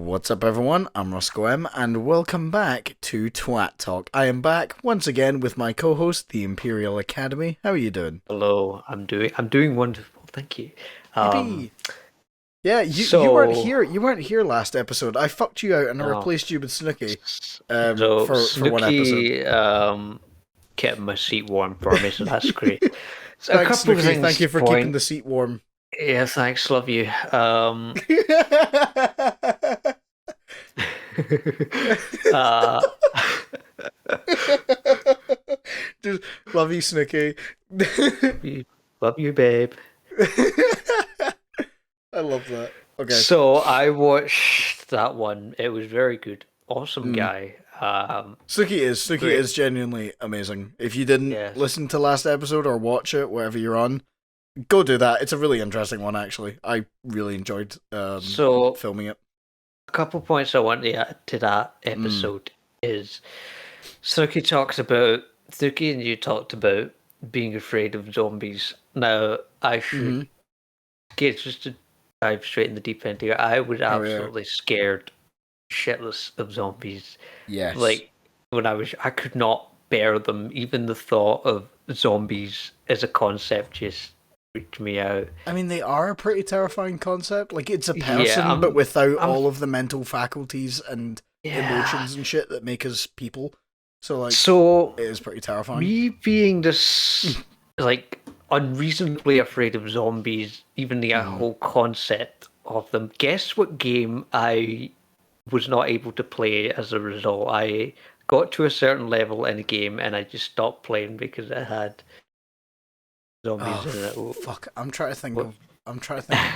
What's up, everyone? I'm Roscoe M, and welcome back to Twat Talk. I am back once again with my co-host, the Imperial Academy. How are you doing? Hello, I'm doing wonderful, thank you. Yippee! Yeah, you weren't So here. You weren't here last episode. I fucked you out and I no, replaced you with Snooky. so For one episode. Snooky kept my seat warm for me, so that's great. So a Thanks, couple of Snooky. things Thank you to for keeping point. the seat warm. Yeah, thanks, love you. uh, Just love you, Snooky. love you, babe. I love that. Okay. So I watched that one. It was very good. Awesome guy. Snooky Great. is genuinely amazing. If you didn't Yes. listen to last episode or watch it, wherever you're on, go do that. It's a really interesting one, actually. I really enjoyed So filming it. a couple points I want to add to that episode is Suki and you talked about being afraid of zombies. Now I should get just to dive straight in the deep end here. I was absolutely scared shitless of zombies. Yes. Like when I could not bear them. Even the thought of zombies as a concept just freaked me out. I mean, they are a pretty terrifying concept. Like, it's a person, Yeah, but without I'm- all of the mental faculties and emotions and shit that make us people. So, like, So it is pretty terrifying. me being this like unreasonably afraid of zombies, even the whole concept of them. Guess what game I was not able to play as a result? I got to a certain level in a game and I just stopped playing because it had zombies in it. Fuck, I'm trying to think of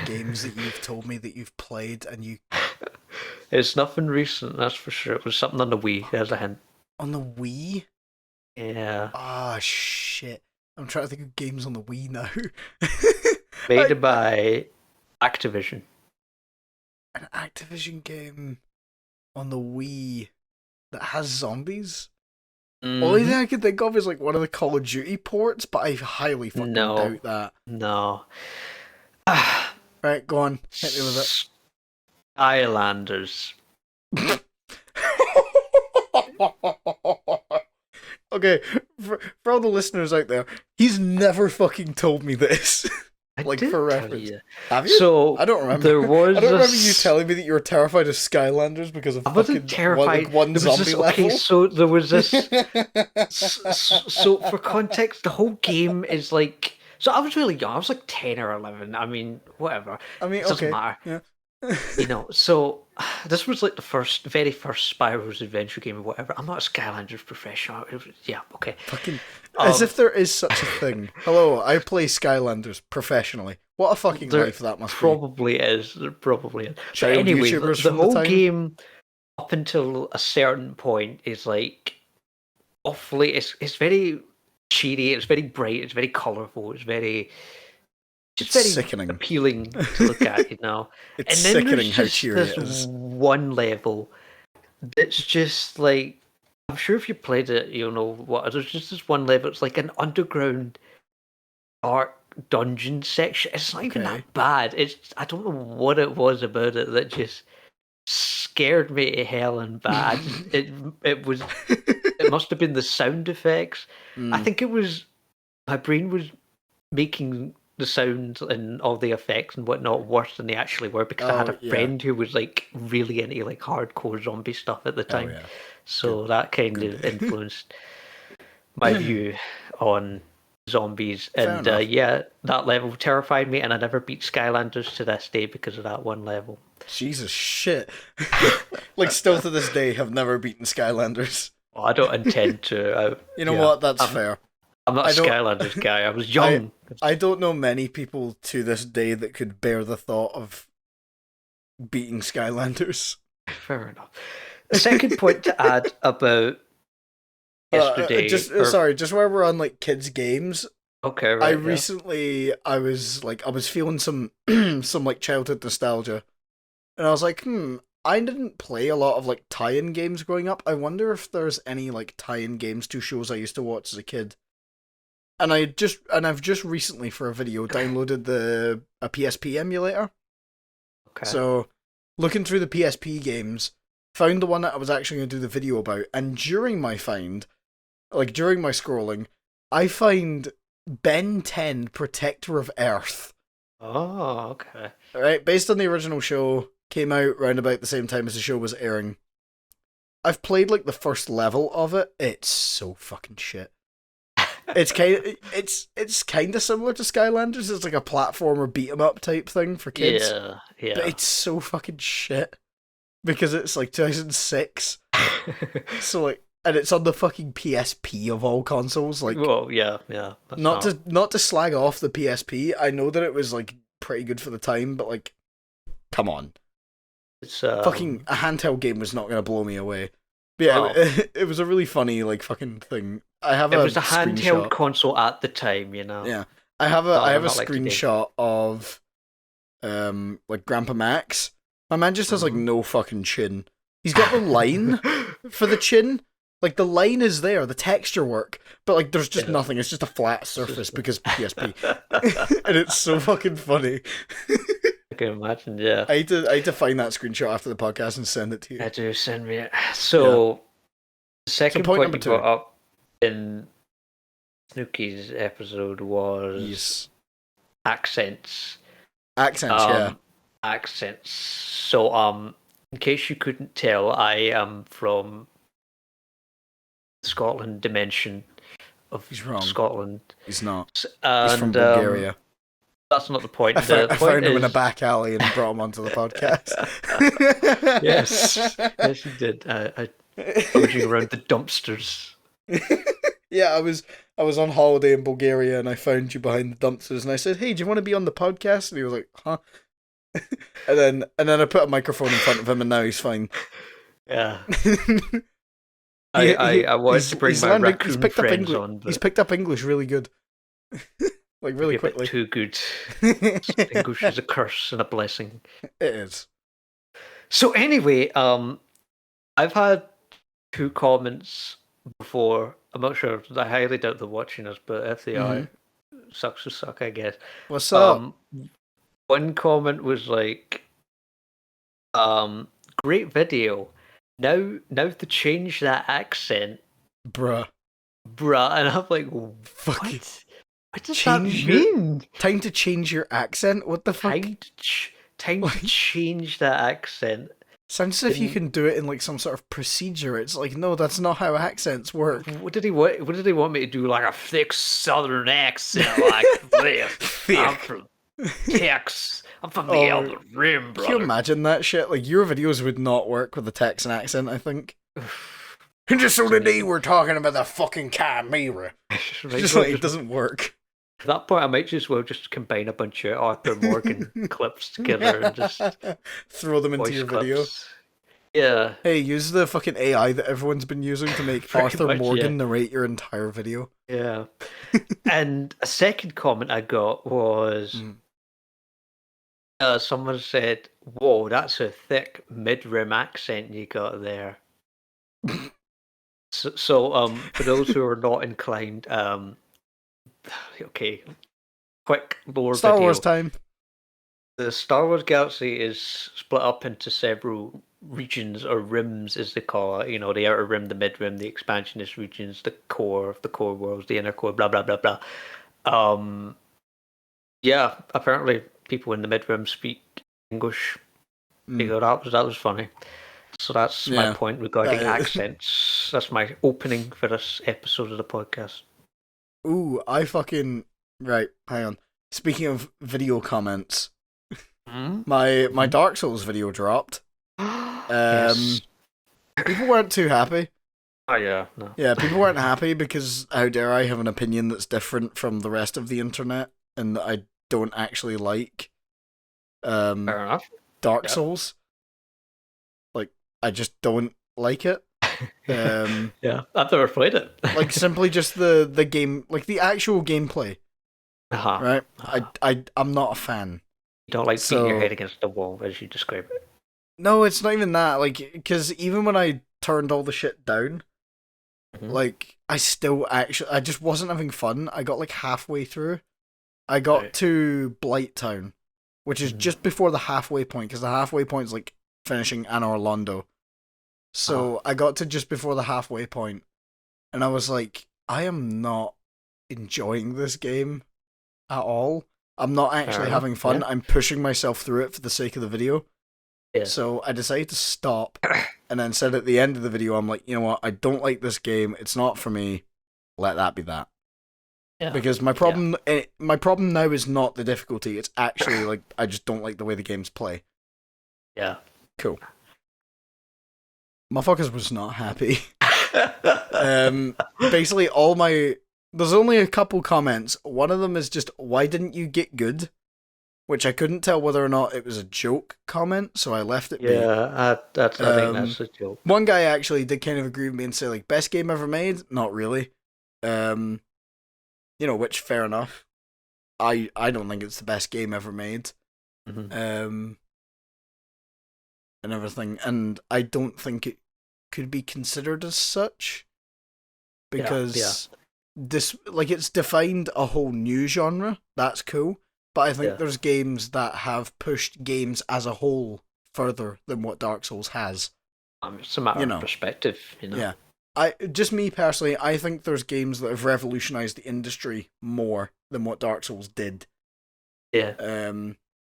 games that you've told me that you've played and you It's nothing recent, that's for sure. It was something on the Wii, as a hint. on the Wii. Yeah. Ah, shit. I'm trying to think of games on the Wii now. Made by Activision. An Activision game on the Wii that has zombies? Only thing I can think of is like one of the Call of Duty ports, but I highly fucking doubt that. No. Right, go on. Hit me with it. Skylanders. Okay, for all the listeners out there, he's never fucking told me this. Like, did for tell reference. you. Have you? So I don't remember. There was I don't remember you telling me that you were terrified of Skylanders because of I wasn't fucking terrified. one There was zombie this, level. okay, so there was this. So for context, the whole game is like. So I was really young. I was like 10 or 11. I mean, whatever. I mean, It doesn't okay. matter. Yeah. So this was like the very first Spyro's Adventure game or whatever. I'm not a Skylanders professional. Yeah, okay. Fucking as if there is such a thing. Hello, I play Skylanders professionally. What a fucking There life that must be. probably is. There probably is. But Child anyway, YouTubers the from the whole time? game up until a certain point is like awfully. It's very cheery. It's very bright. It's very colourful. It's very just very Sickening. appealing to look at. You know. It's And then sickening there's how just cheery this it is. one level that's just like I'm sure if you played it, you'll know what. There's just this one level. It's like an underground dark dungeon section. It's not even Okay. that bad. I don't know what it was about it that just scared me to hell and bad. it was it must have been the sound effects. I think it was my brain was making the sounds and all the effects and whatnot worse than they actually were because I had a friend who was like really into like hardcore zombie stuff at the time. yeah. So that kind of influenced my view on zombies. And enough. yeah, that level terrified me, and I never beat Skylanders to this day because of that one level. Jesus shit. Like, still to this day, have never beaten Skylanders. Well, I don't intend to. You know what? That's fair. I'm not I a don't- Skylanders guy. I was young. I don't know many people to this day that could bear the thought of beating Skylanders. Fair enough. The second point to add about yesterday. Just while we're on like kids games, Okay, right. I was feeling some some like childhood nostalgia, and I was like, I didn't play a lot of like tie-in games growing up. I wonder if there's any like tie-in games to shows I used to watch as a kid. And I've just recently for a video downloaded a PSP emulator. Okay. So looking through the PSP games, found the one that I was actually going to do the video about, and during my scrolling, I find Ben 10 Protector of Earth. Oh, okay. Alright, based on the original show, came out round about the same time as the show was airing. I've played like the first level of it. It's so fucking shit. It's kind of similar to Skylanders. It's like a platformer beat 'em up type thing for kids. Yeah. But it's so fucking shit because it's like 2006. So like, and it's on the fucking PSP of all consoles. Like, well, yeah. Not to slag off the PSP. I know that it was like pretty good for the time, but like, come on. It's Fucking a handheld game was not gonna blow me away. But yeah, it was a really funny like fucking thing. It was a handheld console at the time, you know. Yeah, I have a screenshot of like Grandpa Max. My man just has like no fucking chin. He's got the line for the chin. Like the line is there, the texture work, but like there's just nothing. It's just a flat surface because PSP, and it's so fucking funny. I can imagine, yeah. I had to find that screenshot after the podcast and send it to you. I do, send me it. So, the second point you brought up in Snooky's episode was accents. Accents. So, in case you couldn't tell, I am from Scotland dimension of Scotland. He's not. And, he's from Bulgaria. That's not the point. I found him in a back alley and brought him onto the podcast. yes, you did. I followed you around the dumpsters. Yeah, I was on holiday in Bulgaria and I found you behind the dumpsters and I said, "Hey, do you want to be on the podcast?" And he was like, "Huh?" and then I put a microphone in front of him and now he's fine. Yeah. I wanted to bring my raccoon friends on. But he's picked up English really good. Like really quickly. Too good. English is a curse and a blessing. It is. So anyway, I've had 2 comments before. I'm not sure. I highly doubt they're watching us, but if they are, sucks to suck, I guess. What's up? One comment was like, great video. Now to change that accent. Bruh. And I'm like, fuck what? It. What does that mean? Time to change your accent? What the fuck? Time to change that accent. Sounds as if you can do it in like some sort of procedure. It's like, no, that's not how accents work. What did he want me to do? Like a thick southern accent like this? I'm from Texas. I'm from the Elder Rim, brother. Can you imagine that shit? Like, your videos would not work with the Texan accent, I think. And just so today we're talking about the fucking chimera. Just like, it doesn't work. At that point, I might just combine a bunch of Arthur Morgan clips together and just throw them into your video. Yeah. Hey, use the fucking AI that everyone's been using to make Arthur Morgan narrate your entire video. Yeah. And a second comment I got was someone said, "Whoa, that's a thick mid-rim accent you got there." So, for those who are not inclined, okay, quick lore Star video. Wars time. The Star Wars galaxy is split up into several regions or rims, as they call it. You know, the outer rim, the mid rim, the expansionist regions, the core worlds, the inner core, blah blah blah blah. Yeah, apparently people in the mid rim speak English. That was funny. So that's my point regarding accents. That's my opening for this episode of the podcast. Ooh, right, hang on. Speaking of video comments, my Dark Souls video dropped. Yes. People weren't too happy. Oh yeah, no. Yeah, people weren't happy because how dare I have an opinion that's different from the rest of the internet and that I don't actually like. Fair enough. Dark Souls. Like, I just don't like it. Yeah, I've never played it. Like, simply just the game, like the actual gameplay. Right? I'm not a fan. You don't like beating your head against the wall, as you describe it? No, it's not even that. Like, because even when I turned all the shit down, like, I just wasn't having fun. I got like halfway through. I got to Blight Town, which is just before the halfway point, because the halfway point is like finishing Anor Londo. So I got to just before the halfway point, and I was like, I am not enjoying this game at all. I'm not actually having fun. Yeah. I'm pushing myself through it for the sake of the video. Yeah. So I decided to stop, and then said at the end of the video, I'm like, you know what? I don't like this game. It's not for me. Let that be that. Yeah. Because my problem now is not the difficulty. It's actually like I just don't like the way the games play. Yeah. Cool. Motherfuckers was not happy. Basically, there's only a couple comments. One of them is just, why didn't you get good? Which I couldn't tell whether or not it was a joke comment, so I left it be. Yeah, I think that's a joke. One guy actually did kind of agree with me and say, like, best game ever made? Not really. Which, fair enough. I don't think it's the best game ever made. Mm-hmm. And everything, and I don't think it could be considered as such, because this, like, it's defined a whole new genre. That's cool, but I think there's games that have pushed games as a whole further than what Dark Souls has. It's a matter of perspective, Yeah, me personally, I think there's games that have revolutionized the industry more than what Dark Souls did. Yeah.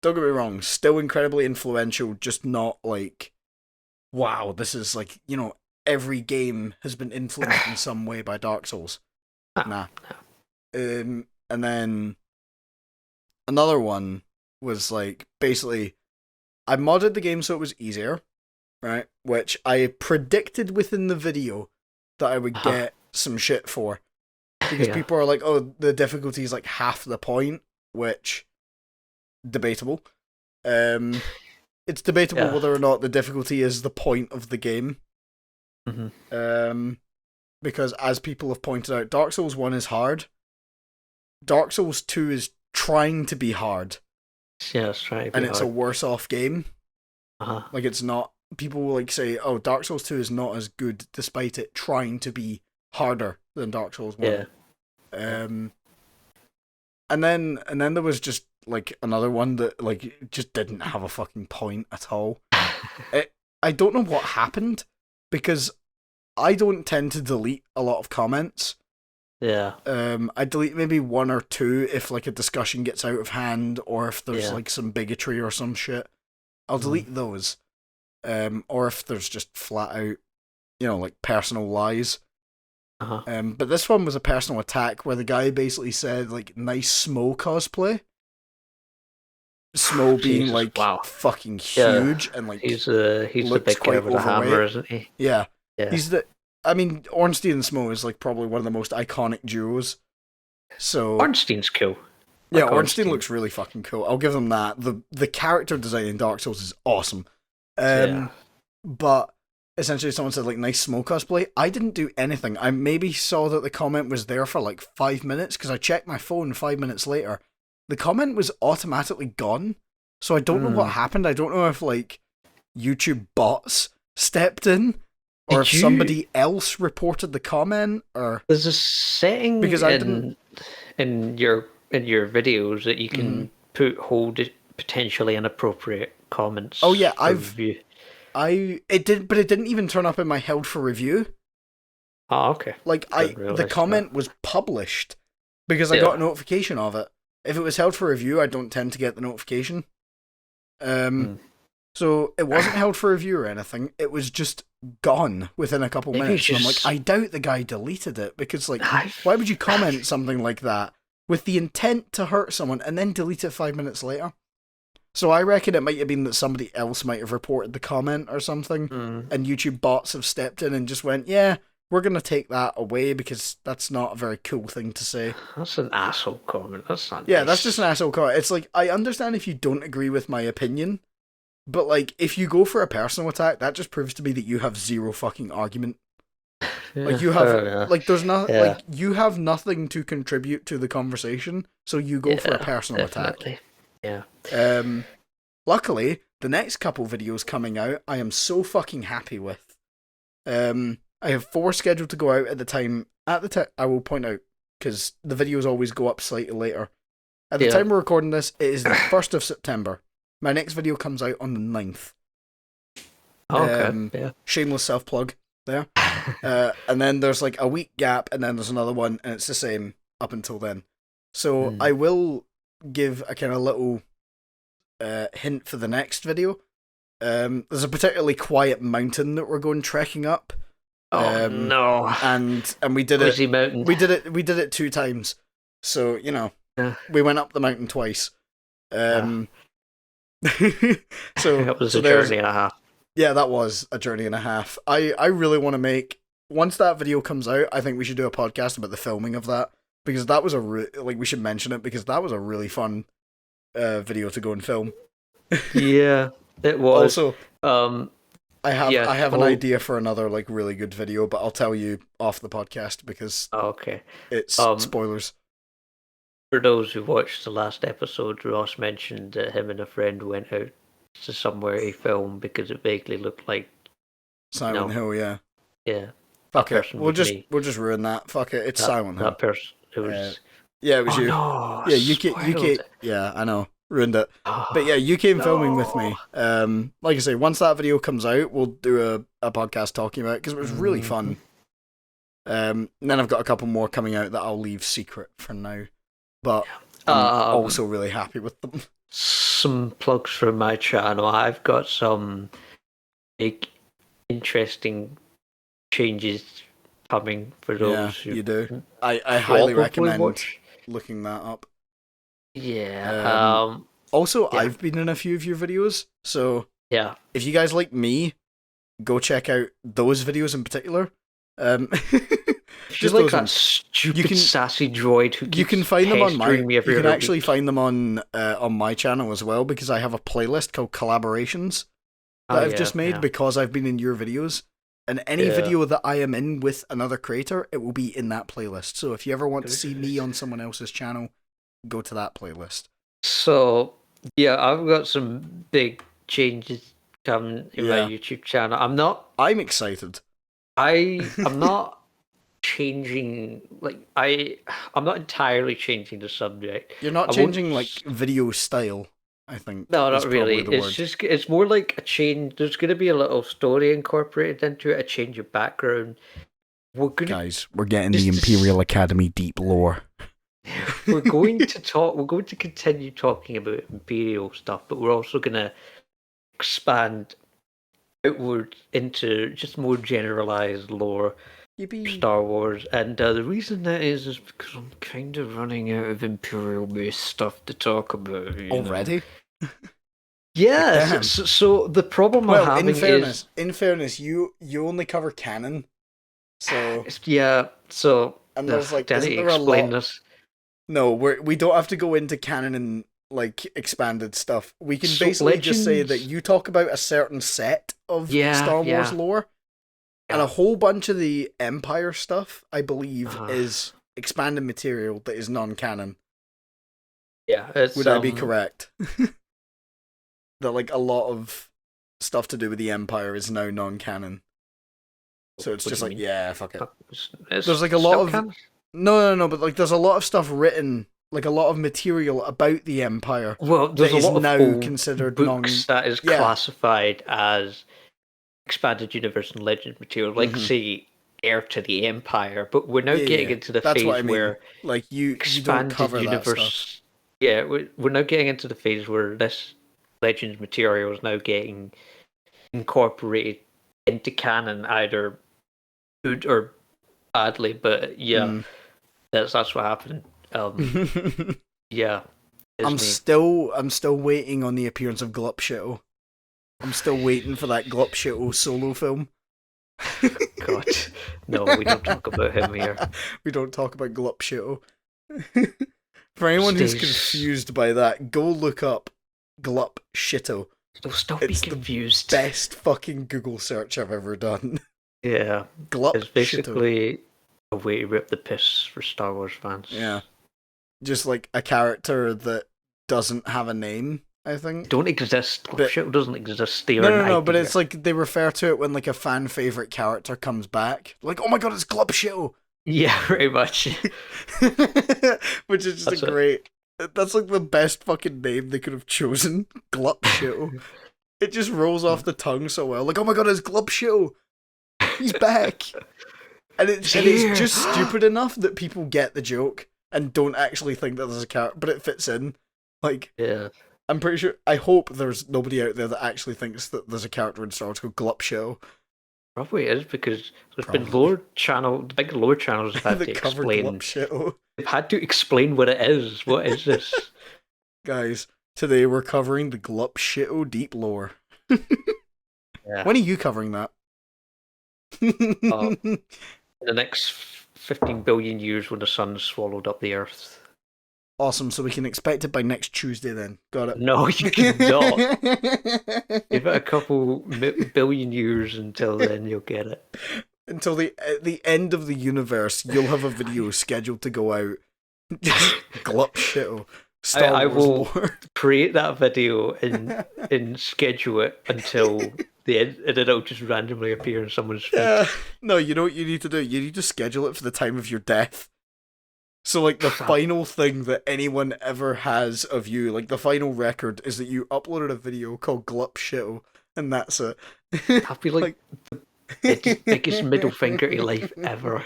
Don't get me wrong, still incredibly influential, just not like, wow, this is like, every game has been influenced in some way by Dark Souls. Nah. And then another one was like, basically, I modded the game so it was easier, right? Which I predicted within the video that I would get some shit for. Because people are like, oh, the difficulty is like half the point, which... debatable. It's debatable whether or not the difficulty is the point of the game. Mm-hmm. Because as people have pointed out, Dark Souls 1 is hard. Dark Souls 2 is trying to be hard. Yeah, it's trying to be and hard. It's a worse off game. Like, it's not... People will like say, oh, Dark Souls 2 is not as good despite it trying to be harder than Dark Souls 1. Yeah. And then there was just like another one that like just didn't have a fucking point at all. I don't know what happened, because I don't tend to delete a lot of comments. Yeah. I delete maybe one or two if like a discussion gets out of hand, or if there's like some bigotry or some shit. I'll delete those. Or if there's just flat out, like personal lies. But this one was a personal attack where the guy basically said, like, nice Smo cosplay. Smo being like fucking huge and like he's the big guy with a hammer, isn't he? Yeah. Ornstein and Smo is like probably one of the most iconic duos. So Ornstein's cool. Yeah, Ornstein looks really fucking cool. I'll give them that. The character design in Dark Souls is awesome. But essentially someone said like nice Smo cosplay. I didn't do anything. I maybe saw that the comment was there for like 5 minutes, because I checked my phone 5 minutes later. The comment was automatically gone. So I don't know what happened. I don't know if like YouTube bots stepped in, or if somebody else reported the comment, or there's a setting because in your videos that you can hold potentially inappropriate comments. Oh yeah, it didn't even turn up in my held for review. Oh, okay. Like the comment was published because I got a notification of it. If it was held for review, I don't tend to get the notification. So it wasn't held for review or anything. It was just gone within a couple minutes. And I'm like, I doubt the guy deleted it, because like, why would you comment something like that with the intent to hurt someone and then delete it 5 minutes later? So I reckon it might have been that somebody else might have reported the comment or something, and YouTube bots have stepped in and just went, yeah, we're going to take that away because that's not a very cool thing to say. That's an asshole comment. That's not Yeah, nice. That's just an asshole comment. It's like, I understand if you don't agree with my opinion, but like, if you go for a personal attack, that just proves to me that you have zero fucking argument. Yeah, like, you have, like, there's not, like, you have nothing to contribute to the conversation, so you go for a personal attack. Yeah. Luckily, the next couple videos coming out, I am so fucking happy with. I have 4 scheduled to go out at the time. I will point out, because the videos always go up slightly later. At the time we're recording this, it is the 1st of September. My next video comes out on the 9th. Okay, yeah. Shameless self plug there. And then there's like a week gap, and then there's another one, and it's the same up until then. So I will give a kind of little hint for the next video. There's a particularly quiet mountain that we're going trekking up. Oh no! And we did Noisy it. mountain. We did it 2 times. So we went up the mountain twice. So that was a journey and a half. Yeah, that was a journey and a half. I really want to make, once that video comes out, I think we should do a podcast about the filming of that, because that was we should mention it, because that was a really fun video to go and film. Yeah, it was. Also, I have an idea for another like really good video, but I'll tell you off the podcast because it's spoilers. For those who watched the last episode, Ross mentioned that him and a friend went out to somewhere he filmed because it vaguely looked like Silent Hill. Yeah. Fuck it. We'll just ruin that. Fuck it. It's Silent Hill. That person. It was. Yeah, it was you. No, yeah, you came. Yeah, I know. Ruined it. But yeah, you came filming with me. Like I say, once that video comes out, we'll do a podcast talking about it because it was really fun. And then I've got a couple more coming out that I'll leave secret for now. But I'm also really happy with them. Some plugs from my channel. I've got some big, interesting changes coming for those who you do. I highly recommend looking that up. Yeah. Also, I've been in a few of your videos, so if you guys like me, go check out those videos in particular. Just like that stupid sassy droid who you can find them on my. You can actually find them on my channel as well, because I have a playlist called Collaborations that I've just made because I've been in your videos. And any video that I am in with another creator, it will be in that playlist. So if you ever want to see me on someone else's channel, go to that playlist. So I've got some big changes coming in my YouTube channel. I'm excited. I'm not changing, I'm not entirely changing the subject. You're not changing video style, I think. No, not really. It's more like a change. There's going to be a little story incorporated into it, a change of background. We're getting the Imperial Academy deep lore. We're going to continue talking about Imperial stuff, but we're also going to expand outward into just more generalized lore. Star Wars, and the reason that is because I'm kind of running out of Imperial-based stuff to talk about. Already? Yeah. So the problem I'm having is, in fairness, you only cover canon. So So and there's isn't there explain this? No, we don't have to go into canon and expanded stuff. We can basically just say that you talk about a certain set of Star Wars lore. And a whole bunch of the Empire stuff, I believe, is expanded material that is non-canon. Yeah, would I be correct? That a lot of stuff to do with the Empire is now non-canon. So it's just fuck it. There's a lot of canon? No, but there's a lot of stuff written, a lot of material about the Empire. Well, there's that a lot is now of considered that is classified as expanded universe and legend material, say Heir to the Empire, but we're now getting into the phase where you don't cover universe. That stuff. Yeah, we're now getting into the phase where this Legends material is now getting incorporated into canon, either good or badly. But that's what happened. I'm still waiting on the appearance of Glupshittle. I'm still waiting for that Glupshittle solo film. God, no, we don't talk about him here. We don't talk about Glupshittle. For anyone who's confused by that, go look up Glupshittle. Don't stop being confused. The best fucking Google search I've ever done. Yeah, it's basically a way to rip the piss for Star Wars fans. Yeah, just a character that doesn't have a name. I think don't exist. Glupshittle doesn't exist. No, but it's they refer to it when a fan favorite character comes back. Oh my god, it's Glupshittle. Yeah, very much. Which is just great. That's the best fucking name they could have chosen. Glupshittle. It just rolls off the tongue so well. Like, oh my god, it's Glub Show. He's back. And it's just stupid enough that people get the joke and don't actually think that there's a character, but it fits in. Like, Yeah. I'm pretty sure. I hope there's nobody out there that actually thinks that there's a character in Star Wars called Glup Show. Probably is, because there's been the big lower channels have had to explain. Glup Show. They've had to explain what it is. What is this? Guys, today we're covering the Glup Show deep lore. Yeah. When are you covering that? In the next 15 billion years, when the sun swallowed up the Earth. Awesome, so we can expect it by next Tuesday then. Got it. No, you cannot. Give it a couple billion years until then, you'll get it. Until the end of the universe, you'll have a video scheduled to go out. Just Glup Show. I will create that video and schedule it until the end, and then it'll just randomly appear in someone's feed. No, you know what you need to do? You need to schedule it for the time of your death. So, like, the final thing that anyone ever has of you, like, the final record, is that you uploaded a video called Glup Show, and that's it. I feel like the biggest middle finger to life ever.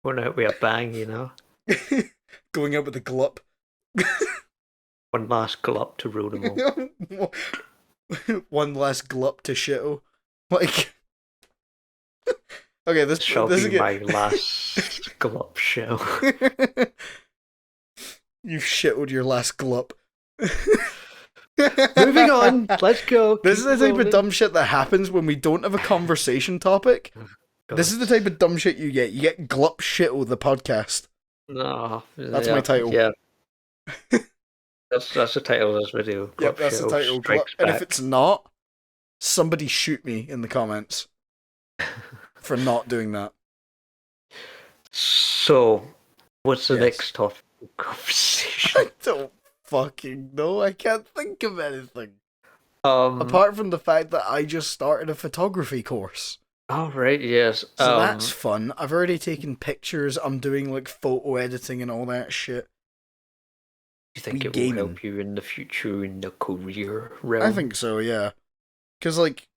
Going out with a bang, you know? Going out with a glup. One last glup to rule them all. One last glup to shittle. Like... Okay, this is my last glup show. You've shittled your last glup. Moving on, let's go. This is the type of dumb shit that happens when we don't have a conversation topic. This is the type of dumb shit you get. You get Glup Shittle, the podcast. No. That's my title. Yeah. That's the title of this video. Yep, that's the title. And if it's not, somebody shoot me in the comments for not doing that. So, what's the next topic of conversation? I don't fucking know. I can't think of anything. Apart from the fact that I just started a photography course. Oh, right, yes. So that's fun. I've already taken pictures. I'm doing, like, photo editing and all that shit. Do you think it will help you in the future in the career realm? I think so, yeah. Because, like,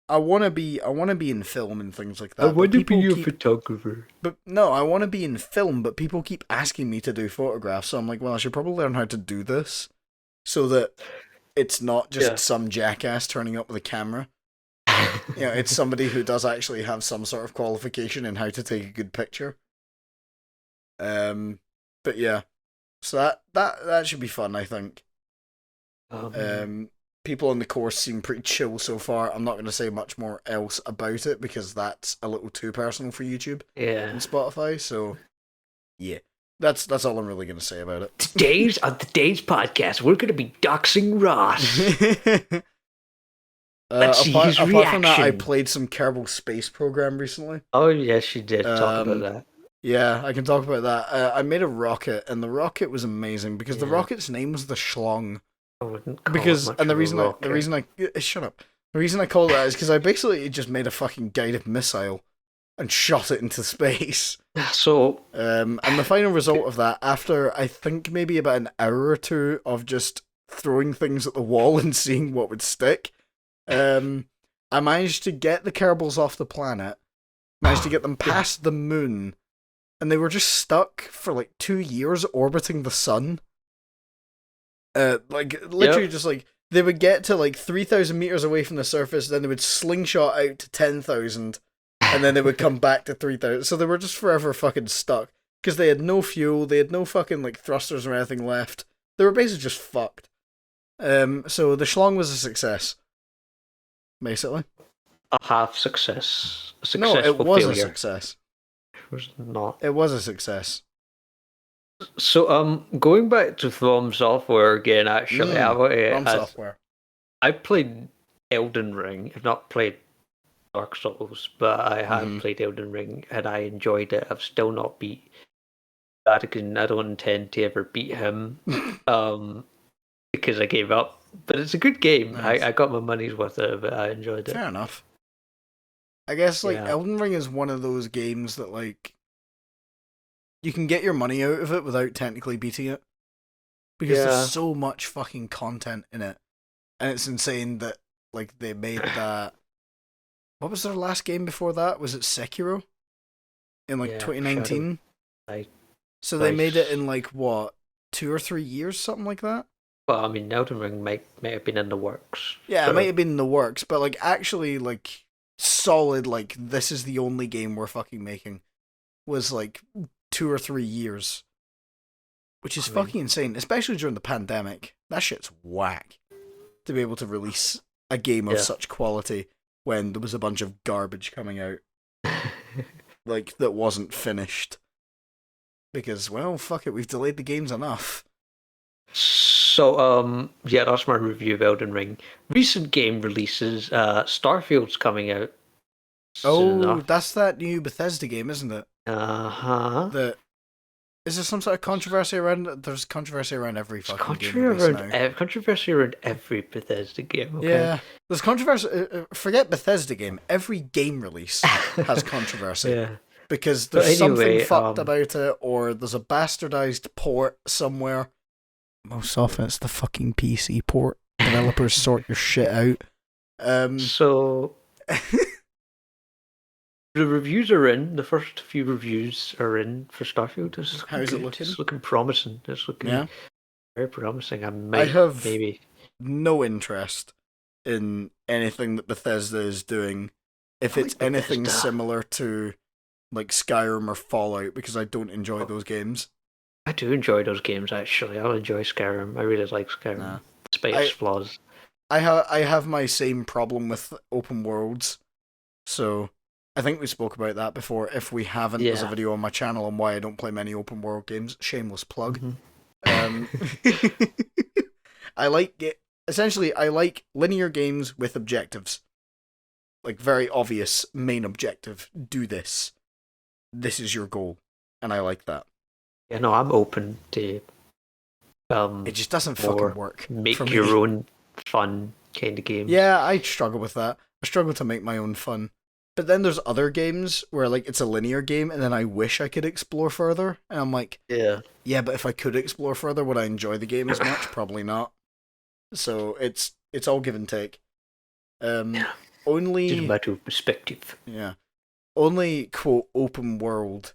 I want to be in film and things like that. I want to be a photographer. But no, I want to be in film, but people keep asking me to do photographs, so I'm like, well, I should probably learn how to do this so that it's not just some jackass turning up with a camera. You know, it's somebody who does actually have some sort of qualification in how to take a good picture. But yeah, so that should be fun, I think. People on the course seem pretty chill so far. I'm not going to say much more else about it because that's a little too personal for YouTube and Spotify. So yeah, that's all I'm really going to say about it. Today's podcast, we're going to be doxing Ross. Apart from that, I played some Kerbal Space Program recently. Oh yes, you did. Talk about that. Yeah, I can talk about that. I made a rocket, and the rocket was amazing because the rocket's name was the Schlong. I wouldn't call it much the reason I shut up. The reason I call that is because I basically just made a fucking guided missile and shot it into space. So, and the final result of that, after I think maybe about an hour or two of just throwing things at the wall and seeing what would stick, I managed to get the Kerbals off the planet, managed to get them past the moon, and they were just stuck for like 2 years orbiting the sun. Like literally just like they would get to like 3,000 meters away from the surface, then they would slingshot out to 10,000, and then they would come back to 3,000. So they were just forever fucking stuck because they had no fuel, they had no fucking like thrusters or anything left. They were basically just fucked. So the Schlong was a success, basically. A half success. No, it was a success. It was not. It was a success. So, going back to From Software again, actually, From Software. I played Elden Ring. I've not played Dark Souls, but I have played Elden Ring, and I enjoyed it. I've still not beat Vatican. I don't intend to ever beat him, because I gave up. But it's a good game. Nice. I got my money's worth out of it. I enjoyed it. Fair enough. I guess, like, Elden Ring is one of those games that, like, you can get your money out of it without technically beating it. because there's Yeah, so much fucking content in it, and it's insane that like they made that. What was their last game before that? Was it Sekiro in like yeah. Shadow 2019? like So they made it Dice. in like what 2 or 3 years, something like that. Well, I mean, Elden Ring might have been in the works Yeah, it might for. have been in the works, but like actually like solid like this is the only game we're fucking making was like 2 or 3 years, which is I mean, fucking insane, especially during the pandemic. That shit's whack to be able to release a game of yeah. such quality when there was a bunch of garbage coming out like that wasn't finished because well fuck it, we've delayed the games enough. So, yeah, that's my review of Elden Ring. Recent game releases, Starfield's coming out soon Oh, enough. that's that new Bethesda game, isn't it? Uh-huh. The Is there some sort of controversy around it? There's controversy around every There's fucking game release now. controversy around every Bethesda game, okay? Yeah, there's controversy. Forget Bethesda game. Every game release has controversy Yeah. because But there's something anyway, fucked about it, or there's a bastardized port somewhere. Most often, it's the fucking PC port. Developers sort your shit out. so the reviews are in. The first few reviews are in for Starfield. It's looking How's it good. looking? It's looking promising. It's looking Yeah, very promising. I I might have maybe. no interest in anything that Bethesda is doing if I it's like anything Bethesda. similar to like Skyrim or Fallout because I don't enjoy Oh, those games. I do enjoy those games actually. I'll enjoy Skyrim. I really like Nah. Skyrim, despite its I flaws. I have my same problem with open worlds. So I think we spoke about that before. If we haven't, there's a Yeah. video on my channel on why I don't play many open world games. Shameless plug. Hmm. Um I like it essentially I like linear games with objectives. Like very obvious main objective. Do this. This is your goal. And I like that. Yeah, no, I'm open to It just doesn't fucking more work for make me. your own fun kind of games. Yeah, I struggle with that. I struggle to make my own fun. But then there's other games where like it's a linear game and then I wish I could explore further. And I'm like, Yeah. yeah, but if I could explore further, would I enjoy the game as much? Probably not. So it's all give and take. Um Yeah. It's a only matter of perspective. yeah. Only quote open world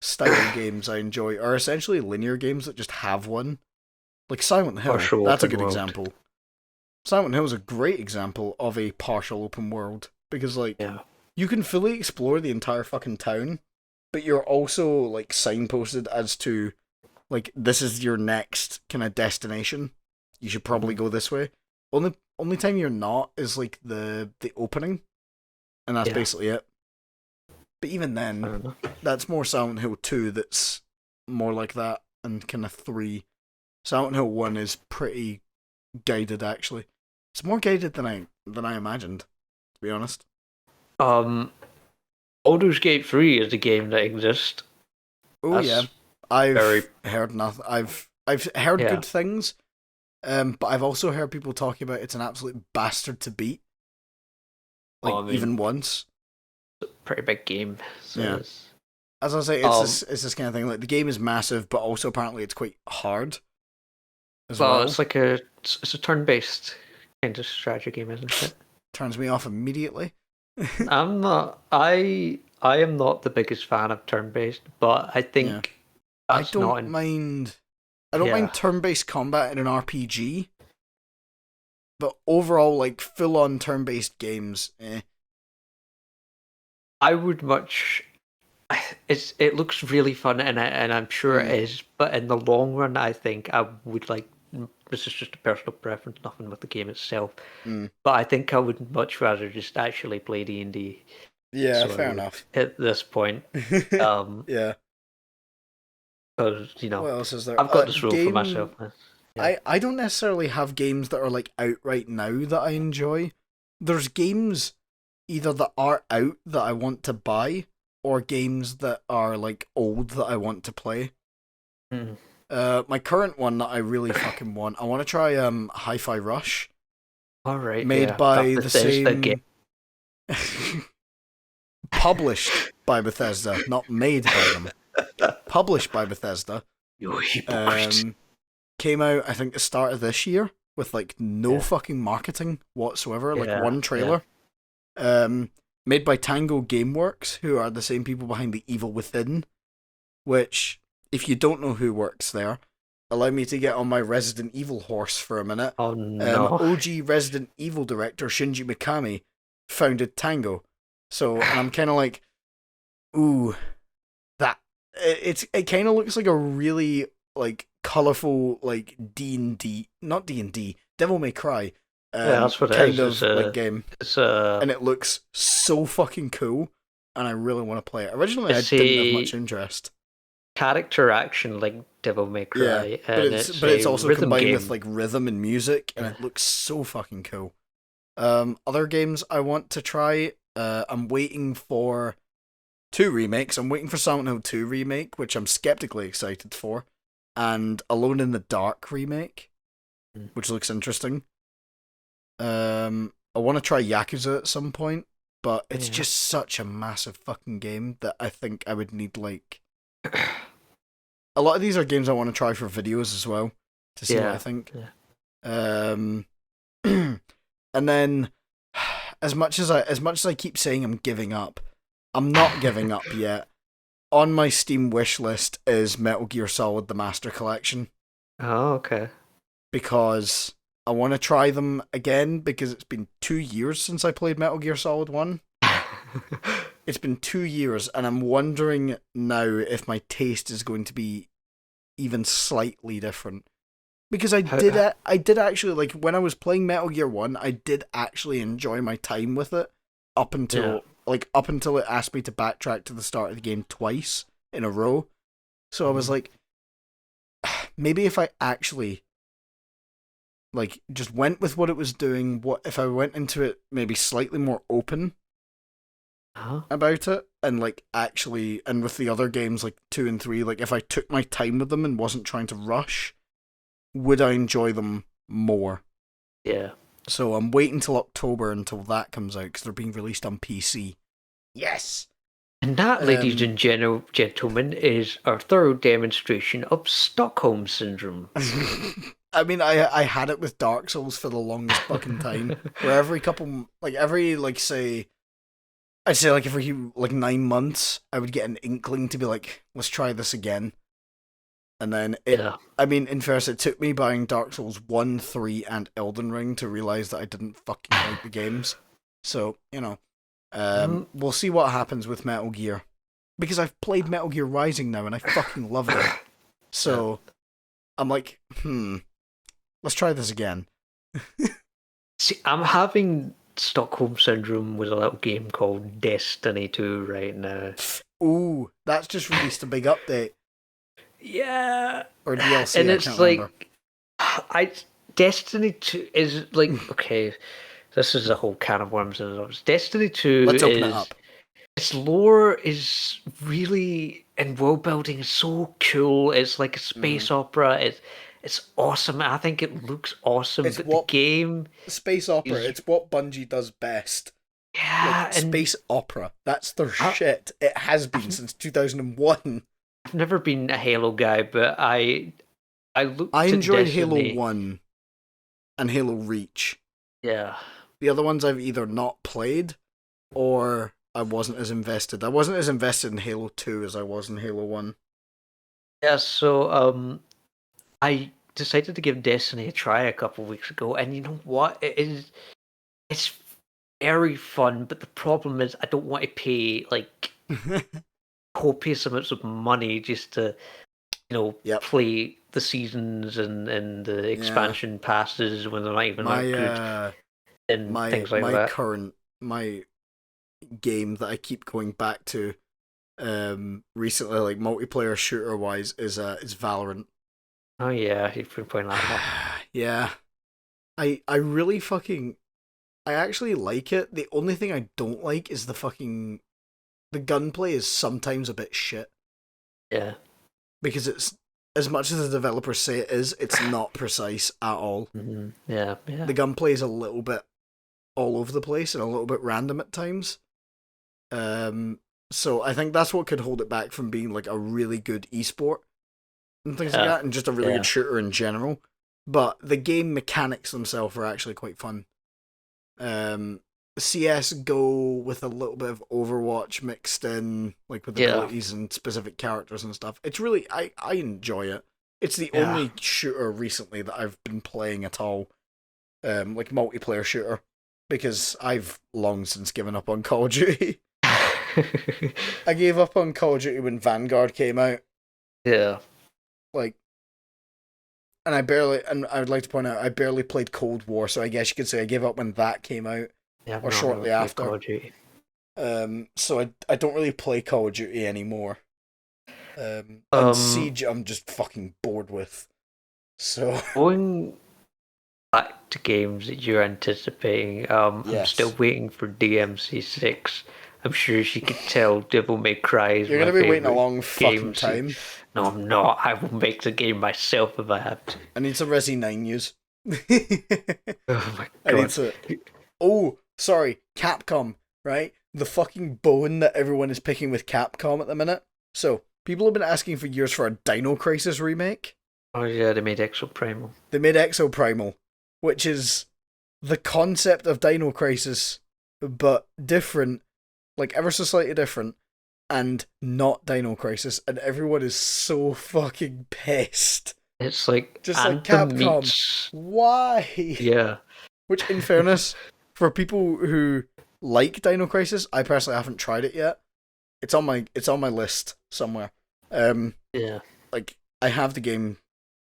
style games I enjoy are essentially linear games that just have one. Like Silent Hill. Partial That's a open good world. example. Silent Hill is a great example of a partial open world because like Yeah. you can fully explore the entire fucking town, but you're also like signposted as to like this is your next kind of destination. You should probably go this way. Only time you're not is like the opening, and that's Yeah. basically it. But even I then, don't know. that's more Silent Hill 2 that's more like that, and kind of 3. Silent Hill 1 is pretty guided actually. It's more guided than I imagined, to be honest. Um, Baldur's Gate 3 is a game that exists. Oh yeah, That's very I've heard nothing. I've heard yeah. good things, but I've also heard people talking about it's an absolute bastard to beat, like I mean, even once. it's a pretty big game. So Yeah, it's, as I say, um, it's this kind of thing. Like the game is massive, but also apparently it's quite hard as well, well. it's like it's a turn-based kind of strategy game, isn't it? Turns me off immediately. I'm not. I am not the biggest fan of turn-based, but I Yeah, think I that's not don't in. mind. I don't Yeah, mind turn-based combat in an RPG, but overall, like full-on turn-based games, eh. I would much. It looks really fun, and I'm sure it Mm, is. But in the long run, I think I would like. This is just a personal preference, nothing with the game itself. mm. But I think I would much rather just actually play D&D. Yeah, So I fair would enough. at this point, um, Yeah. because What else is there? I've got this rule for myself. Game. Yeah. I don't necessarily have games that are like out right now that I enjoy. There's games either that are out that I want to buy, or games that are like old that I want to play. Mm. My current one that I really fucking want. I want to try Hi-Fi Rush, All right, made yeah, that by the Bethesda game. same. Published by Bethesda, not made by them. Published by Bethesda. You hypocrite. came out, I think, the start of this year with like no Yeah. fucking marketing whatsoever, like Yeah. one Yeah. trailer. Um, Made by Tango Gameworks, who are the same people behind The Evil Within, which, if you don't know who works there, allow me to get on my Resident Evil horse for a minute. Oh no. OG Resident Evil director Shinji Mikami founded Tango. So, and I'm kind of like, ooh, that it kind of looks like a really like colorful like D&D, not D&D, Devil May Cry, Yeah, that's what it kind is. It's of like a game, it's a and it looks so fucking cool, and I really want to play it. Originally, I it's didn't have much a interest. character action like Devil May Yeah, Cry, but and it's it's but it's a also rhythm combined with game. like rhythm and music, and Yeah. it looks so fucking cool. Other games I want to try. I'm waiting for two remakes. I'm waiting for Silent Hill 2 remake, which I'm skeptically excited for, and Alone in the Dark remake, Mm. which looks interesting. I want to try Yakuza at some point, but it's Yeah. just such a massive fucking game that I think I would need like a lot of these are games I want to try for videos as well to see what I think. Yeah. And then as much as I keep saying I'm giving up, I'm not giving up yet. On my Steam wish list is Metal Gear Solid: The Master Collection Oh, okay. because I want to try them again because it's been 2 years since I played Metal Gear Solid 1. It's been 2 years, and I'm wondering now if my taste is going to be even slightly different. Because I did actually, like, when I was playing Metal Gear 1, I did actually enjoy my time with it up until it asked me to backtrack to the start of the game twice in a row. So I was like, maybe if I actually like just went with what it was doing, what if I went into it maybe slightly more open Huh? about it, and like actually, and with the other games like 2 and 3, like if I took my time with them and wasn't trying to rush, would I enjoy them more? Yeah. So I'm waiting till October until that comes out because they're being released on PC. Yes. And that, ladies and gentlemen, is our thorough demonstration of Stockholm Syndrome. I mean, I had it with Dark Souls for the longest fucking time. Where every couple, like every like say, I'd say like every like 9 months, I would get an inkling to be like, let's try this again. And then I mean, in fairness, it took me buying Dark Souls 1, 3, and Elden Ring to realize that I didn't fucking like the games. So, we'll see what happens with Metal Gear. Because I've played Metal Gear Rising now and I fucking loved it. So, I'm like, let's try this again. See, I'm having Stockholm Syndrome with a little game called Destiny 2 right now. Ooh, that's just released a big update. Yeah. Or DLC, and I it's can't like, remember. Destiny 2 is like, okay, this is a whole can of worms. Destiny 2 Let's open it up. Its lore is really, and world building is so cool. It's like a space opera. It's awesome. I think it looks awesome. It's But what the game space opera. is, It's what Bungie does best. yeah, Like and space opera. That's their shit. It has been since 2001. I've never been a Halo guy, but I looked I at enjoyed Destiny. Halo 1 and Halo Reach. Yeah. The other ones I've either not played or I wasn't as invested. I wasn't as invested in Halo 2 as I was in Halo 1. Yeah, so I decided to give Destiny a try a couple of weeks ago, and you know what? It's very fun, but the problem is I don't want to pay like copious amounts of money just to play the seasons and the expansion passes when they're not even that good and things like that. My game that I keep going back to recently, like multiplayer shooter wise, is Valorant. Oh yeah, you've been playing that one. Yeah. I really I actually like it. The only thing I don't like is the gunplay is sometimes a bit shit. Yeah. Because it's, as much as the developers say it is, it's not precise at all. Mm-hmm. Yeah. The gunplay is a little bit all over the place and a little bit random at times. So I think that's what could hold it back from being like a really good esport. and things like that, and just a really Yeah. good shooter in general. But the game mechanics themselves are actually quite fun. CS:GO with a little bit of Overwatch mixed in, like with Yeah. abilities and specific characters and stuff. It's really, I enjoy it. It's the Yeah. only shooter recently that I've been playing at all, like multiplayer shooter, because I've long since given up on Call of Duty. I gave up on Call of Duty when Vanguard came out. Yeah. Like, and I would like to point out, I barely played Cold War, so I guess you could say I gave up when that came out, Yeah, or shortly after. Call of Duty. So I don't really play Call of Duty anymore. And Siege, I'm just fucking bored with. So going back to games that you're anticipating, I'm Yes. still waiting for DMC6. I'm sure she could tell Devil May Cry is You're my gonna be waiting a favourite long fucking game. time. No, I'm not. I will make the game myself if I have to. I need some Resi 9 news. Oh my I need god. to. Oh, sorry, Capcom, right? The fucking bone that everyone is picking with Capcom at the minute. So, people have been asking for years for a Dino Crisis remake. Oh yeah, they made Exoprimal. They made Exoprimal, which is the concept of Dino Crisis, but different, like ever so slightly different, and not Dino Crisis, and everyone is so fucking pissed. It's like Just like Anthem Capcom. meets... Why? Yeah. Which, in fairness, for people who like Dino Crisis, I personally haven't tried it yet. It's on my list somewhere. Yeah. Like I have the game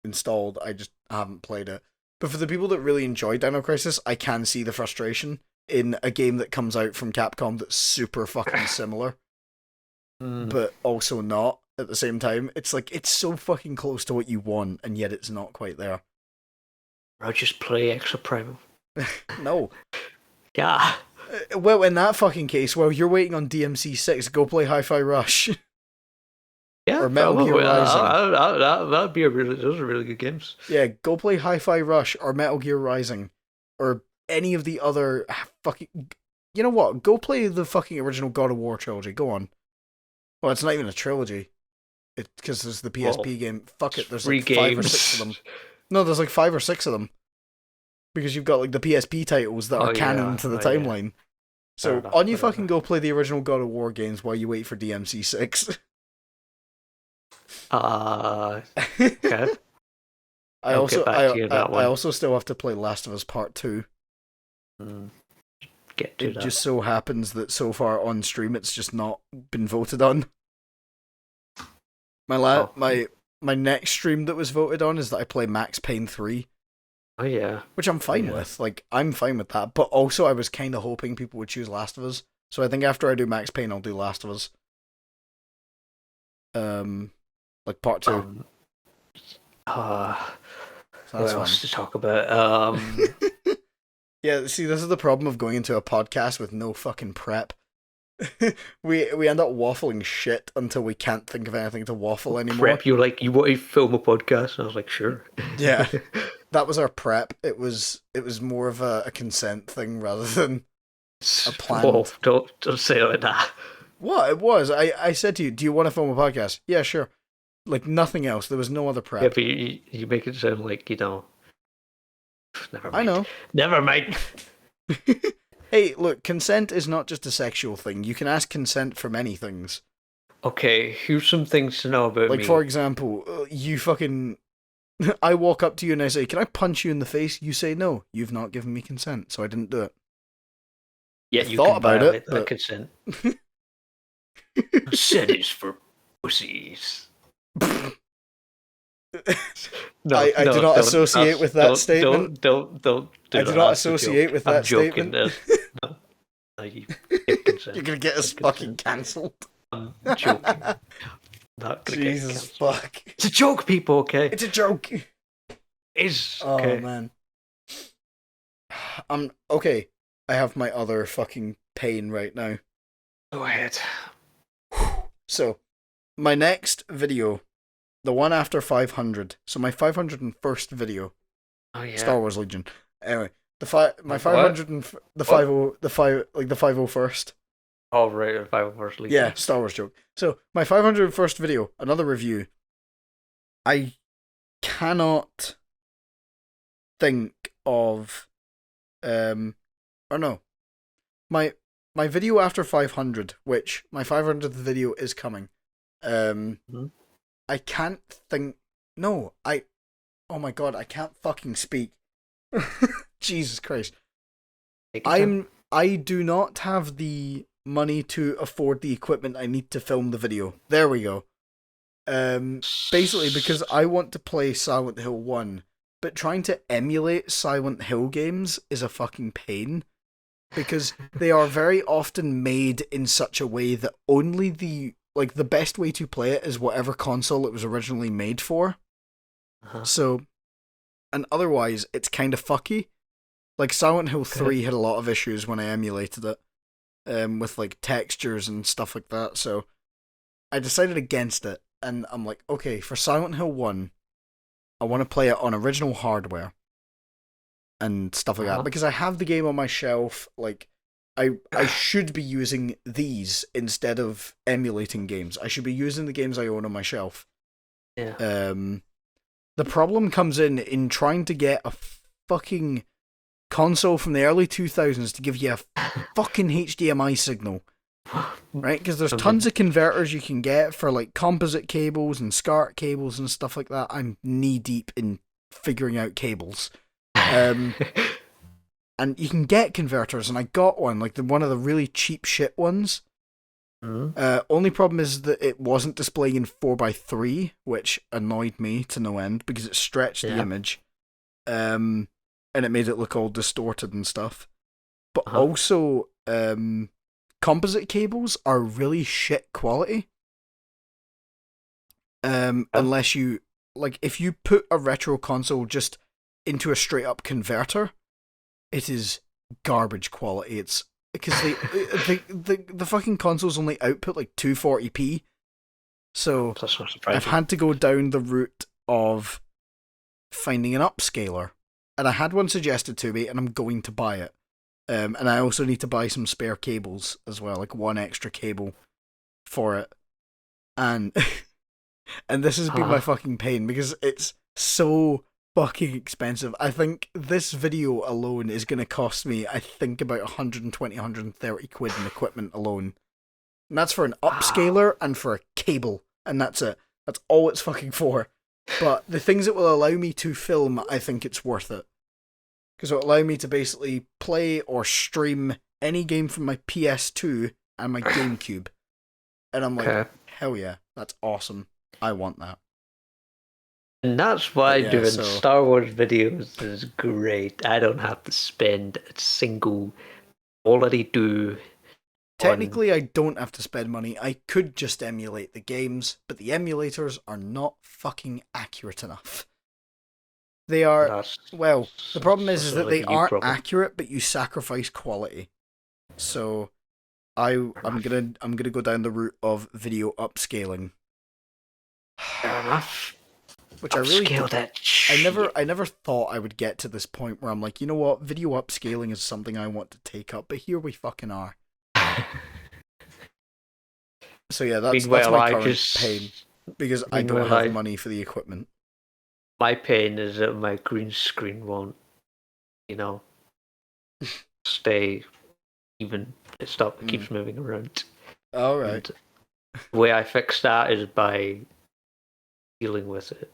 installed, I just haven't played it. But for the people that really enjoy Dino Crisis, I can see the frustration in a game that comes out from Capcom that's super fucking similar, but also not at the same time. It's like, it's so fucking close to what you want, and yet it's not quite there. I'll just play Exoprimal. No. Yeah. Well, in that fucking case, while you're waiting on DMC6, go play Hi-Fi Rush. Yeah, Or Metal Gear Rising. That'd be those are really good games. Yeah, go play Hi-Fi Rush or Metal Gear Rising or any of the other fucking... You know what? Go play the fucking original God of War trilogy. Go on. Well, it's not even a trilogy. Because there's the PSP game. Fuck it, there's like 5 or 6 of them. No, there's like 5 or 6 of them. Because you've got like the PSP titles that are canon to the timeline. So on you fucking go play the original God of War games while you wait for DMC6. Okay. I also still have to play Last of Us Part 2. Get to It that. just so happens that so far on stream it's just not been voted on. My next stream that was voted on is that I play Max Payne 3. Oh yeah. Which I'm fine with. Like, I'm fine with that. But also I was kind of hoping people would choose Last of Us. So I think after I do Max Payne, I'll do Last of Us. Like part 2. What else to talk about? Yeah, see, this is the problem of going into a podcast with no fucking prep. we end up waffling shit until we can't think of anything to waffle anymore. Prep, you want to film a podcast? And I was like, sure. Yeah, that was our prep. It was more of a consent thing rather than a plan. Oh, don't say it like that. What? It was. I said to you, do you want to film a podcast? Yeah, sure. Like nothing else. There was no other prep. Yeah, but you make it sound like, never mind. I know. Never mind. Hey, look, consent is not just a sexual thing. You can ask consent for many things. Okay, here's some things to know about like, me. Like, for example, you fucking... I walk up to you and I say, can I punch you in the face? You say no. You've not given me consent, so I didn't do it. Yeah, you thought about it, but... consent. Consent is for pussies. I do not associate with that statement. Don't I do not associate with that statement. No, you get consent. You're gonna get us fucking cancelled. I'm joking. Not gonna Jesus fuck. It's a joke, people, okay? It's a joke. It's okay. Oh man. Okay. I have my other fucking pain right now. Go ahead. So, my next video, the one after 500. So my 501st video. Oh yeah. Star Wars Legion. Anyway, the 500 and the 501st. Oh right, 501st Legion. Yeah, Star Wars joke. So my 501st video, another review. I cannot think of or no, my video after 500, which my 500th video is coming. Mm-hmm. I can't think. No, oh my god, I can't fucking speak. Jesus Christ. I do not have the money to afford the equipment I need to film the video. There we go. Basically because I want to play Silent Hill 1, but trying to emulate Silent Hill games is a fucking pain, because they are very often made in such a way that only the best way to play it is whatever console it was originally made for. Uh-huh. So, and otherwise it's kind of fucky. Like Silent Hill 3 had a lot of issues when I emulated it, with like textures and stuff like that. So I decided against it, and I'm like, okay, for Silent Hill 1, I want to play it on original hardware and stuff like that, because I have the game on my shelf. Like, I should be using these instead of emulating games. I should be using the games I own on my shelf. Yeah. The problem comes in trying to get a fucking console from the early 2000s to give you a fucking HDMI signal. Right? Because there's tons of converters you can get for like composite cables and SCART cables and stuff like that. I'm knee deep in figuring out cables. And you can get converters, and I got one, like one of the really cheap shit ones. Mm-hmm. Only problem is that it wasn't displaying in 4:3, which annoyed me to no end because it stretched the image, and it made it look all distorted and stuff. But also, composite cables are really shit quality. Unless you if you put a retro console just into a straight up converter, it is garbage quality. It's because the fucking consoles only output like 240p, so That's not surprising. I've had to go down the route of finding an upscaler, and I had one suggested to me, and I'm going to buy it. And I also need to buy some spare cables as well, like one extra cable for it, and and this has been my fucking pain because it's so fucking expensive. I think this video alone is going to cost me, I think, about 120, 130 quid in equipment alone. And that's for an upscaler and for a cable, and that's it. That's all it's fucking for. But the things it will allow me to film, I think it's worth it. Because it'll allow me to basically play or stream any game from my PS2 and my GameCube. And I'm like, hell yeah, that's awesome. I want that. And that's why doing Star Wars videos is great. I don't have to spend a single already do. Technically, I don't have to spend money. I could just emulate the games, but the emulators are not fucking accurate enough. They are, the problem is that they aren't accurate, but you sacrifice quality. So I'm gonna go down the route of video upscaling. Fair enough. Which I really I never thought I would get to this point where I'm like, you know what, video upscaling is something I want to take up, but here we fucking are. So yeah, that's my current pain, because I don't have money for the equipment. My pain is that my green screen won't, stay even. It keeps moving around. All right. And the way I fix that is by dealing with it.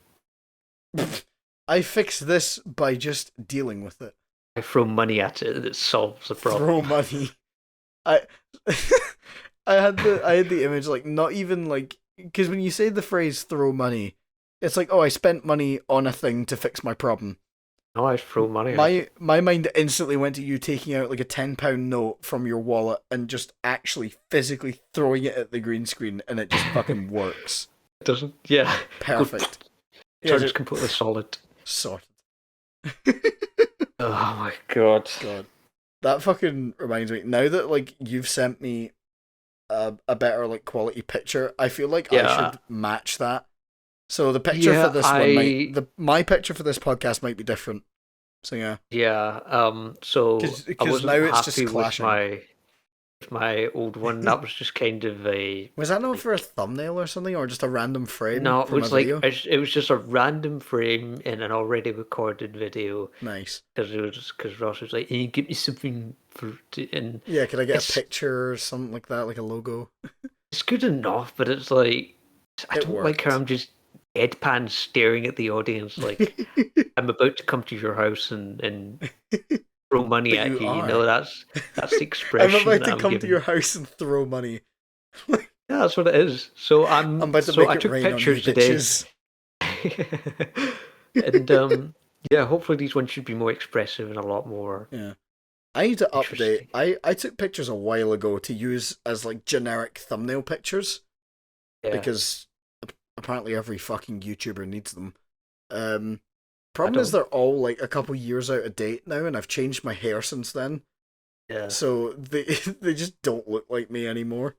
I fix this by just dealing with it. I throw money at it and it solves the problem. Throw money. I had the image, like, not even like, because when you say the phrase throw money, it's like, oh, I spent money on a thing to fix my problem. No, I throw money. My mind instantly went to you taking out like a £10 note from your wallet and just actually physically throwing it at the green screen, and it just fucking works. It doesn't. Yeah. Perfect. So it's completely solid. Sorted. Oh my god. That fucking reminds me. Now that like you've sent me a better like quality picture, I feel like I should match that. So the picture for this one my picture for this podcast might be different. So yeah. Yeah. So because now it's just clashing. my old one. That was just kind of a Was that not for a like thumbnail or something, or just a random frame no, it from a was like video? it was just a random frame in an already recorded video Nice. because Ross was like, "Hey, give me something and Yeah, could I get a it's picture or something like that, like a logo? it's good enough, but it's like I It don't like how worked. I'm just deadpan staring at the audience like I'm about to come to your house and throw money But at you you. You are. know, that's the I'm expression about that to I'm come to giving. your house and throw money. Yeah, that's what it is. So I'm about to so make I it took rain on you, pictures today, bitches. and yeah, hopefully these ones should be more expressive and a lot more Yeah. I need to update. interesting. I took pictures a while ago to use as like generic thumbnail pictures Yeah, because apparently every fucking YouTuber needs them. Um, I Problem is don't. they're all like a couple years out of date now, and I've changed my hair since then, Yeah, so they they just don't look like me anymore.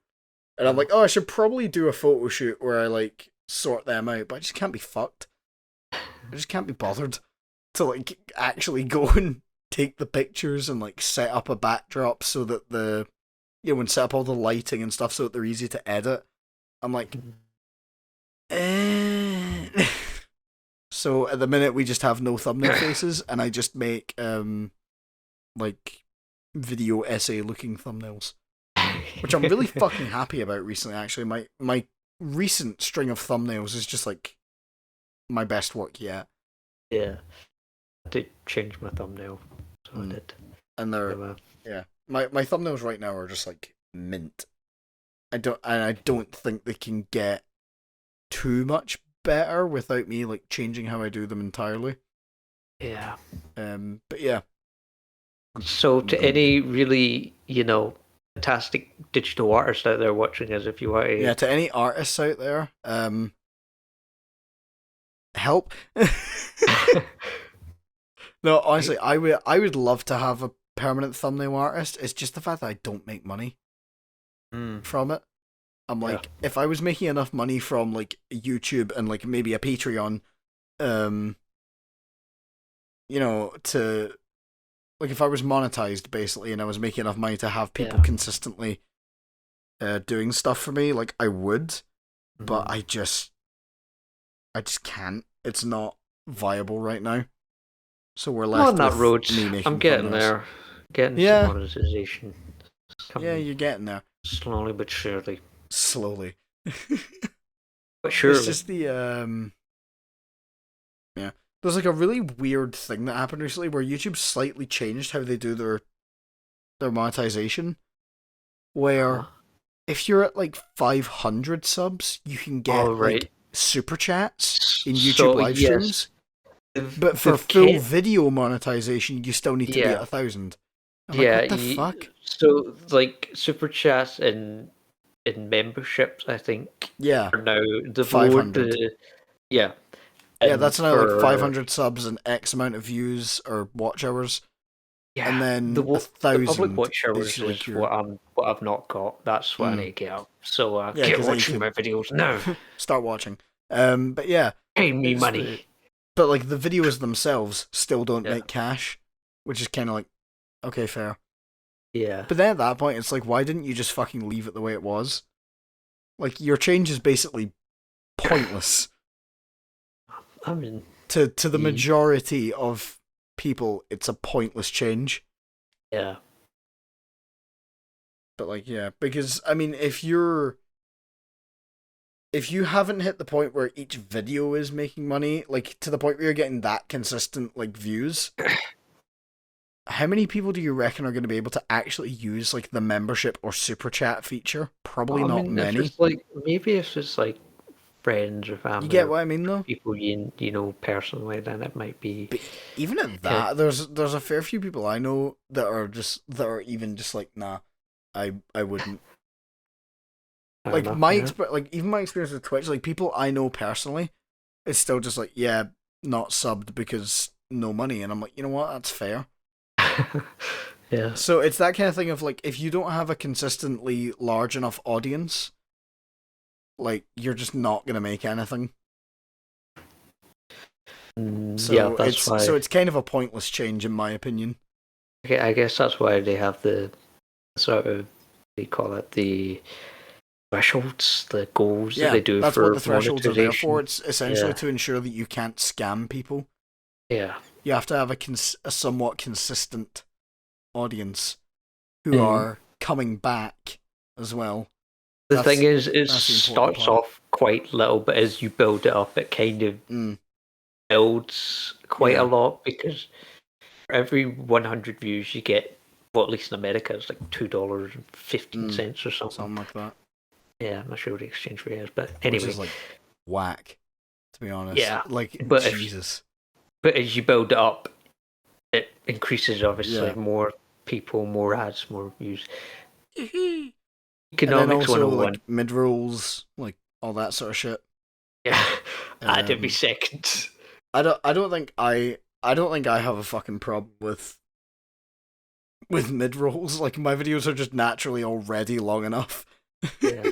And I'm no. like, oh, I should probably do a photo shoot where I like sort them out, but I just can't be fucked. I just can't be bothered to like actually go and take the pictures and like set up a backdrop so that and set up all the lighting and stuff so that they're easy to edit. I'm like, eh. So at the minute we just have no thumbnail faces, and I just make like video essay looking thumbnails, which I'm really fucking happy about recently. Actually, my recent string of thumbnails is just like my best work yet. Yeah, I did change my thumbnail, so I Mm. did. And they're Yeah, yeah, my thumbnails right now are just like mint. I don't think they can get too much better without me like changing how I do them entirely. yeah. But yeah, So to any really, fantastic digital artists out there watching us, if you want yeah. to, To any artists out there, help. No, honestly, I would love to have a permanent thumbnail artist. It's just the fact that I don't make money mm, from it. I'm yeah, like, if I was making enough money from like YouTube and like maybe a Patreon, um, to like if I was monetized basically and I was making enough money to have people yeah, consistently doing stuff for me, like I would, but mm. I just can't. It's not viable right now. So we're I'm on left that with road. me I'm making getting thumbnails. there, getting to Yeah, monetization. It's yeah, coming you're getting there slowly but surely. slowly. But It's surely, just the yeah. There's like a really weird thing that happened recently where YouTube slightly changed how they do their monetization. huh? Where if you're at like 500 subs, you can All get right. like super chats in YouTube So live yes, streams. But for they've full kept, video monetization, you still need to be at yeah, 1,000. I'm like, yeah. what the fuck? So like super chats and in memberships, I think Yeah, are now they've lowered 500. the yeah, Yeah, and that's now like for 500 subs and X amount of views or watch hours, and yeah, then a the public thousand watch is hours is like your what I've not got. That's what I mm, need to get up. So yeah, get because then you watching can my videos now. start watching. But yeah, Pay me it's money. the but like the videos themselves still don't Yeah, make cash, which is kind of like okay, fair. yeah. But then at that point, it's like, why didn't you just fucking leave it the way it was? Like your change is basically pointless I mean, to the majority of people. It's a pointless change. yeah. But like, yeah, because I mean, if you haven't hit the point where each video is making money, like to the point where you're getting that consistent like views, how many people do you reckon are going to be able to actually use like the membership or super chat feature? Probably I not mean, if many. it's like maybe if it's like friends or You family get or what I mean, though. people you know personally, then it might be. But even at Uh, that, there's a fair few people I know that are even just like, nah, I wouldn't. Fair Like enough. my Yeah. like even my experience with Twitch, like people I know personally, it's still just like, yeah, not subbed because no money, and I'm like, you know what, that's fair. Yeah. So it's that kind of thing of like, if you don't have a consistently large enough audience, like you're just not gonna make anything. Yeah, So that's why. it's kind of a pointless change in my opinion. Okay, I guess that's why they have the sort of do you call it, the thresholds, the goals that Yeah, they do that's what for the thresholds are there for. monetization. It's essentially Yeah, to ensure that you can't scam people. yeah. You have to have a somewhat consistent audience who Mm. are coming back as well. The thing is, it That's the important starts part. off quite little, but as you build it up, it kind of builds quite a lot, because for every 100 views you get, well, at least in America, it's like $2.15 or something. Something like that. Yeah, I'm not sure what the exchange rate is, but Which anyway. is like whack, to be honest. Yeah, like but Jesus. But as you build it up, it increases, obviously. Yeah. More people, more ads, more views. And then Economics also 101. like mid rolls, like all that sort of shit. Yeah, that'd be second. I don't think I have a fucking problem with mid rolls. Like my videos are just naturally already long enough. Yeah.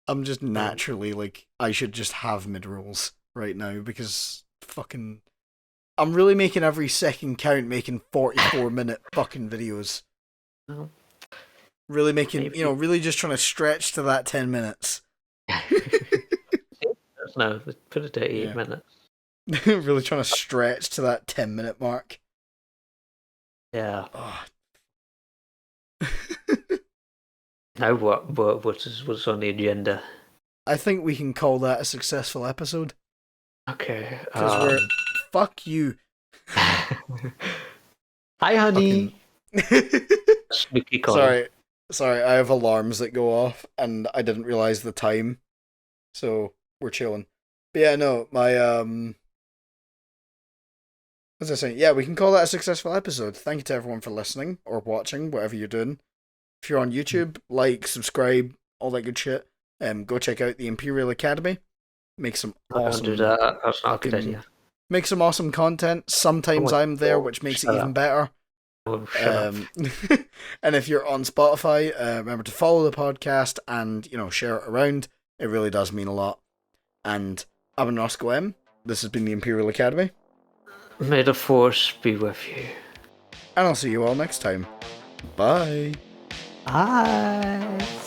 I'm just naturally like I should just have mid rolls right now because fucking I'm really making every second count, making 44-minute fucking videos. Well, really making maybe. Really just trying to stretch to that 10 minutes. No, put it to 8 minutes. Really trying to stretch to that 10-minute mark. Yeah. Oh. Now what's on the agenda? I think we can call that a successful episode. Okay. Because we're fuck you. Hi, honey. Spooky Connie. Sorry, I have alarms that go off and I didn't realize the time. So we're chilling. But yeah, no, my as I was saying, yeah, we can call that a successful episode. Thank you to everyone for listening or watching, whatever you're doing. If you're on YouTube, like, subscribe, all that good shit. Go check out the Imperial Academy. Make some awesome. Don't do that. That's not a good idea. Make some awesome content. Sometimes I'm there, which makes it even better. Oh, shut up. And if you're on Spotify, remember to follow the podcast and share it around. It really does mean a lot. And I've been Roscoe M. This has been the Imperial Academy. May the Force be with you. And I'll see you all next time. Bye. Bye.